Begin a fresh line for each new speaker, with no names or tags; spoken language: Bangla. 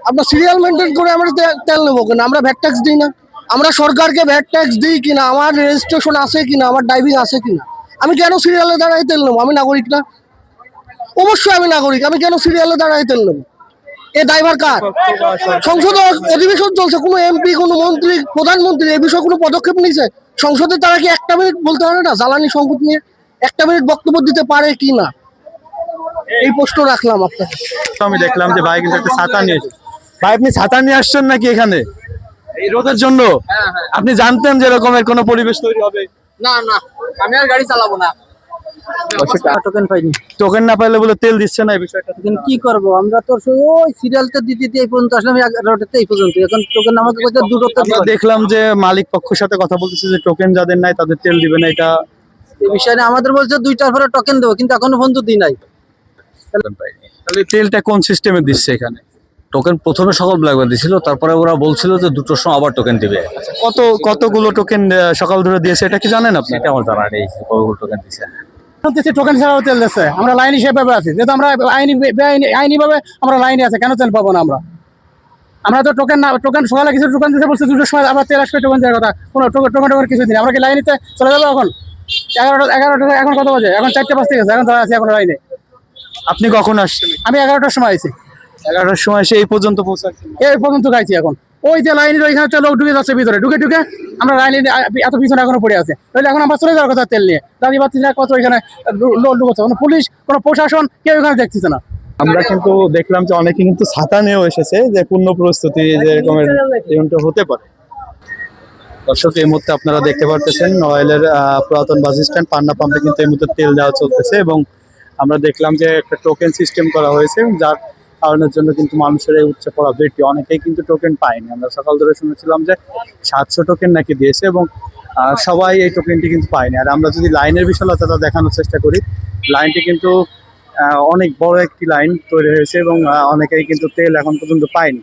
আপনার সিরিয়াল মেনটেন করে আমরা তেল নেবো কেন? আমরা ভ্যাট ট্যাক্স দিই না? আমরা সরকারকে ভ্যাট ট্যাক্স দিই কিনা, আমার রেজিস্ট্রেশন আছে কিনা, আমার ড্রাইভিং আছে কিনা, আমি কেন সিরিয়ালে দাঁড়াই তেল নেবো? আমি নাগরিক না? অবশ্যই আমি নাগরিক, আমি কেন সিরিয়ালে দাঁড়াই তেল নেবো? এ ড্রাইভার কার? সংসদে অধিবেশন চলছে, কোনো এমপি, কোনো মন্ত্রী, প্রধানমন্ত্রী এ বিষয়ে কোনো পদক্ষেপ নিয়েছে? সংসদে তারা কি একটা মিনিট বলতে পারে না জ্বালানি সংকট নিয়ে? একটা মিনিট বক্তব্য দিতে পারে কি না? এই প্রশ্ন রাখলাম আপনাকে।
আমি দেখলাম যে ভাই কিন্তু একটা ছাতা নিয়ে এসেছে। ভাই আপনি ছাতা নিয়ে আসছেন নাকি এখানে এই রোদের জন্য? আপনি জানতেন যে এরকমের কোনো পরিবেশ তৈরি হবে?
না না, আমি আর গাড়ি চালাবো না।
টোকেন পাইনি।
টোকেন না পাইলে বলে তেল দিচ্ছে না, এই বিষয়টা
এখন কি করবো আমরা? তো ওই সিরিয়ালটা দিতে এই পর্যন্ত আসলাম, 11টাতে এই পর্যন্ত। এখন টোকেন আমাকে কইতে দুটোতে
আমরা দেখলাম যে মালিক পক্ষের সাথে কথা বলতেছে যে টোকেন যাদের নাই তাদের তেল দিবে না। এটা
এই বিষয়ে আমাদের বলছে 2টার পরে টোকেন দেবো, কিন্তু এখনো পর্যন্ত দিই নাই।
তাহলে তেলটা কোন সিস্টেমে দিচ্ছে এখানে?
টোকেন প্রথমে সকাল ব্ল্যাকবার দিছিল, তারপরে ওরা বলছিল যে 2টোর সময় আবার টোকেন দিবে।
কতগুলো টোকেন সকাল ধরে দিয়েছে এটা কি জানেন আপনি?
এটা আমার জানা নেই কতগুলো টোকেন দিচ্ছে।
টোকেন ছাড়াও তেল দিচ্ছে, আমরা লাইন হিসেবে আছি, যেহেতু আমরা আইনি ভাবে আমরা লাইনে আছে, কেন তেল পাবো না? আমরা তো টোকেন না, টোকেন সকালে কিছু টোকেন দিতে বলছে, 2টোর সময় আবার তেল আসবে, টোকেন দেওয়ার কথা। কোনো টোকেন কিছু দিন, আমরা কি লাইনিতে চলে যাবো এখন? 11টা এখন কত বাজে? এখন 4টে 5 থেকে গেছে, এখন ধরা আছে এখন লাইনে।
আপনি কখন আসছেন?
আমি 11টার সময় আইছি।
11টার সময় এসে এই পর্যন্ত পৌঁছাচ্ছেন?
এই পর্যন্ত গাইছি। এখন ওই যে লাইনের ওইখানে লোক ঢুকে যাচ্ছে ভিতরে, ঢুকে আমরা লাইনে এত পিছনে এখনো পড়ে আছে। তাহলে এখন আমরা চলে যাওয়ার কথা তেল নিয়ে, দাঁড়িয়ে পাচ্ছি না। কত এখানে লোক ঢুকছে, কোনো পুলিশ, কোনো প্রশাসন কেউ এখানে দেখতেছে না।
আমরা কিন্তু দেখলাম যে অনেকে কিন্তু ছাতা নিয়েও এসেছে, যে পূর্ণ প্রস্তুতি যে এরকমের ইভেন্টটা হতে পারে। দর্শক এই মুহূর্তে আপনারা দেখতে পারতেছেন নড়াইলের পুরাতন বাস স্ট্যান্ড পান্না পাম্পে কিন্তু এই মুহূর্তে তেল দেওয়া চলতেছে, এবং আমরা দেখলাম যে একটা টোকেন সিস্টেম করা হয়েছে, যার কারণের জন্য কিন্তু মানুষের এই উচ্চ পড়া বৃদ্ধি। অনেকেই কিন্তু টোকেন পায়নি। আমরা সকাল ধরে শুনেছিলাম যে 700 টোকেন নাকি দিয়েছে, এবং সবাই এই টোকেনটি কিন্তু পায়নি। আর আমরা যদি লাইনের বিশালতা দেখানোর চেষ্টা করি, লাইনটি কিন্তু অনেক বড় একটি লাইন তৈরি হয়েছে, এবং অনেকেই কিন্তু তেল এখন পর্যন্ত পায়নি।